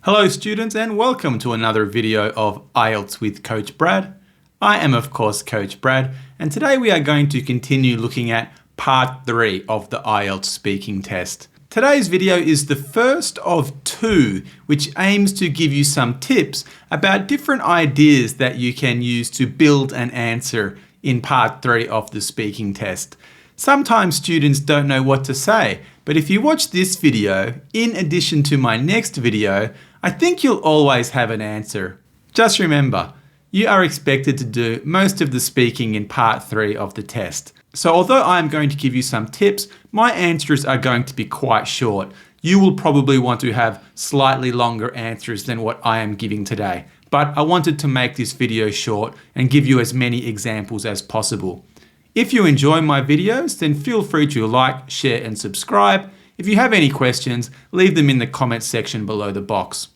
Hello students and welcome to another video of IELTS with Coach Brad. I am of course Coach Brad and today we are going to continue looking at part 3 of the IELTS speaking test. Today's video is the first of 2 which aims to give you some tips about different ideas that you can use to build an answer in part 3 of the speaking test. Sometimes students don't know what to say, but if you watch this video, in addition to my next video, I think you'll always have an answer. Just remember, you are expected to do most of the speaking in part 3 of the test. So although I'm going to give you some tips, my answers are going to be quite short. You will probably want to have slightly longer answers than what I am giving today. But I wanted to make this video short and give you as many examples as possible. If you enjoy my videos, then feel free to like, share and subscribe. If you have any questions, leave them in the comment section below the box.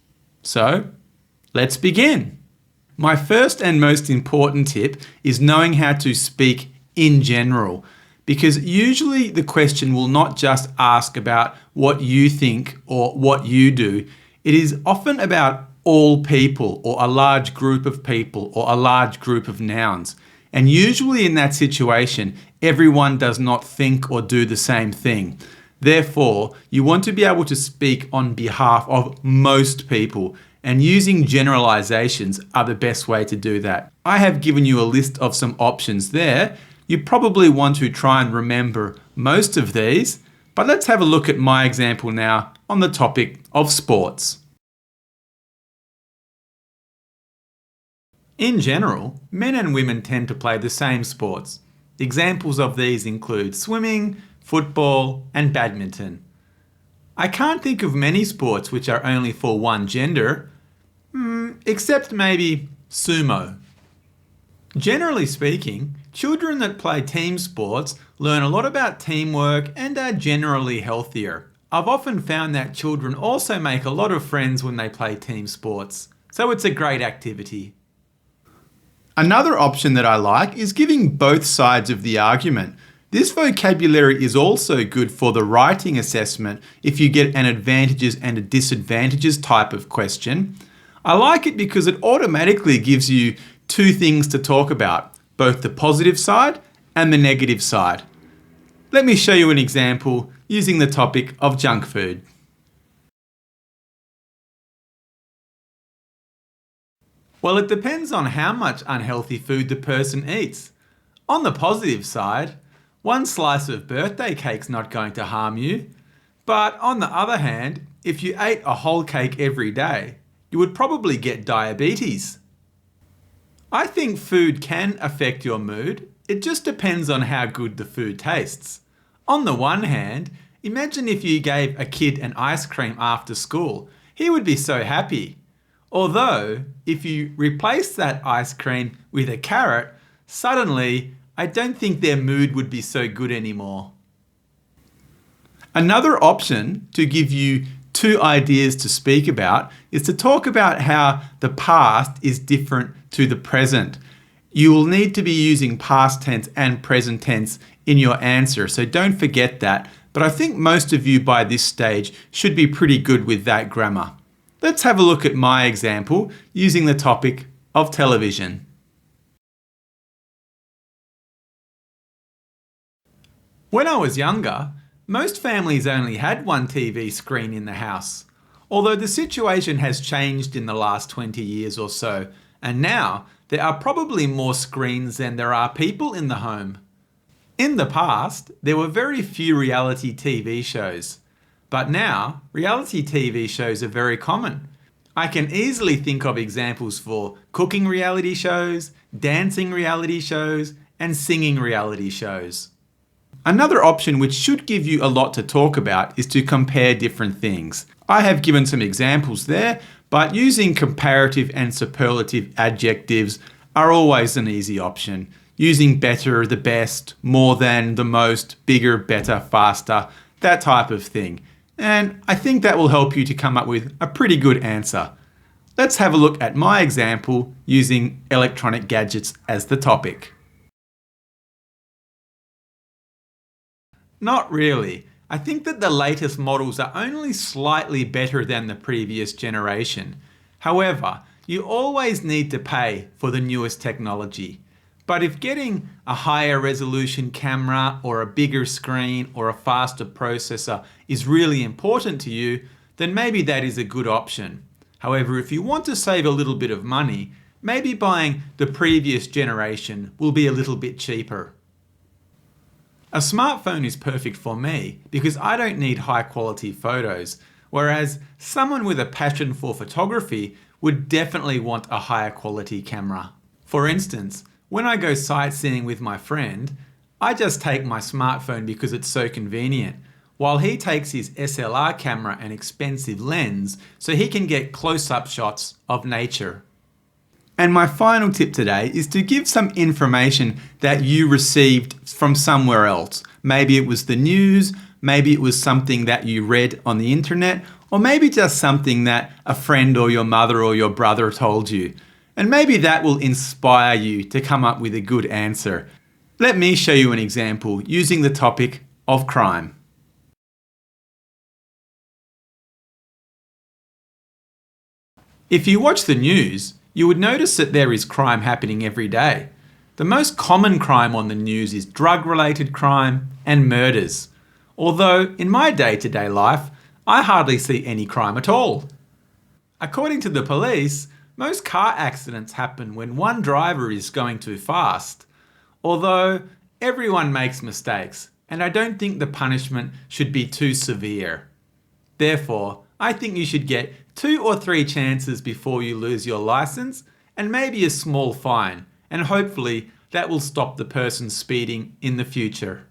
So, let's begin. My first and most important tip is knowing how to speak in general, because usually the question will not just ask about what you think or what you do. It is often about all people or a large group of people or a large group of nouns. And usually in that situation, everyone does not think or do the same thing. Therefore, you want to be able to speak on behalf of most people, and using generalizations are the best way to do that. I have given you a list of some options there. You probably want to try and remember most of these, but let's have a look at my example now on the topic of sports. In general, men and women tend to play the same sports. Examples of these include swimming, football, and badminton. I can't think of many sports which are only for one gender, except maybe sumo. Generally speaking, children that play team sports learn a lot about teamwork and are generally healthier. I've often found that children also make a lot of friends when they play team sports, so it's a great activity. Another option that I like is giving both sides of the argument. This vocabulary is also good for the writing assessment if you get an advantages and a disadvantages type of question. I like it because it automatically gives you two things to talk about, both the positive side and the negative side. Let me show you an example using the topic of junk food. Well, it depends on how much unhealthy food the person eats. On the positive side, one slice of birthday cake's not going to harm you. But on the other hand, if you ate a whole cake every day, you would probably get diabetes. I think food can affect your mood. It just depends on how good the food tastes. On the one hand, imagine if you gave a kid an ice cream after school. He would be so happy. Although, if you replace that ice cream with a carrot, suddenly, I don't think their mood would be so good anymore. Another option to give you two ideas to speak about is to talk about how the past is different to the present. You will need to be using past tense and present tense in your answer, so don't forget that. But I think most of you by this stage should be pretty good with that grammar. Let's have a look at my example using the topic of television. When I was younger, most families only had one TV screen in the house. Although the situation has changed in the last 20 years or so, and now there are probably more screens than there are people in the home. In the past, there were very few reality TV shows. But now, reality TV shows are very common. I can easily think of examples for cooking reality shows, dancing reality shows, and singing reality shows. Another option which should give you a lot to talk about is to compare different things. I have given some examples there, but using comparative and superlative adjectives are always an easy option. Using better, the best, more than, the most, bigger, better, faster, that type of thing. And I think that will help you to come up with a pretty good answer. Let's have a look at my example using electronic gadgets as the topic. Not really. I think that the latest models are only slightly better than the previous generation. However, you always need to pay for the newest technology. But if getting a higher resolution camera or a bigger screen or a faster processor is really important to you, then maybe that is a good option. However, if you want to save a little bit of money, maybe buying the previous generation will be a little bit cheaper. A smartphone is perfect for me because I don't need high quality photos, whereas someone with a passion for photography would definitely want a higher quality camera. For instance, when I go sightseeing with my friend, I just take my smartphone because it's so convenient, while he takes his SLR camera and expensive lens so he can get close-up shots of nature. And my final tip today is to give some information that you received from somewhere else. Maybe it was the news, maybe it was something that you read on the internet, or maybe just something that a friend or your mother or your brother told you. And maybe that will inspire you to come up with a good answer. Let me show you an example using the topic of crime. If you watch the news, you would notice that there is crime happening every day. The most common crime on the news is drug-related crime and murders. Although in my day-to-day life, I hardly see any crime at all. According to the police, most car accidents happen when one driver is going too fast. Although everyone makes mistakes, and I don't think the punishment should be too severe. Therefore, I think you should get 2 or 3 chances before you lose your license and maybe a small fine, and hopefully that will stop the person speeding in the future.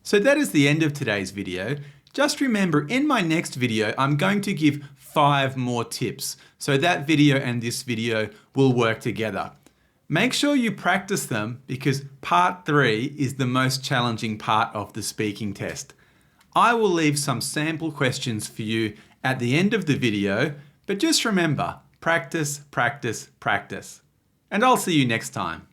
So that is the end of today's video. Just remember, in my next video, I'm going to give 5 more tips. So that video and this video will work together. Make sure you practice them because part 3 is the most challenging part of the speaking test. I will leave some sample questions for you at the end of the video, but just remember, practice, practice, practice. And I'll see you next time.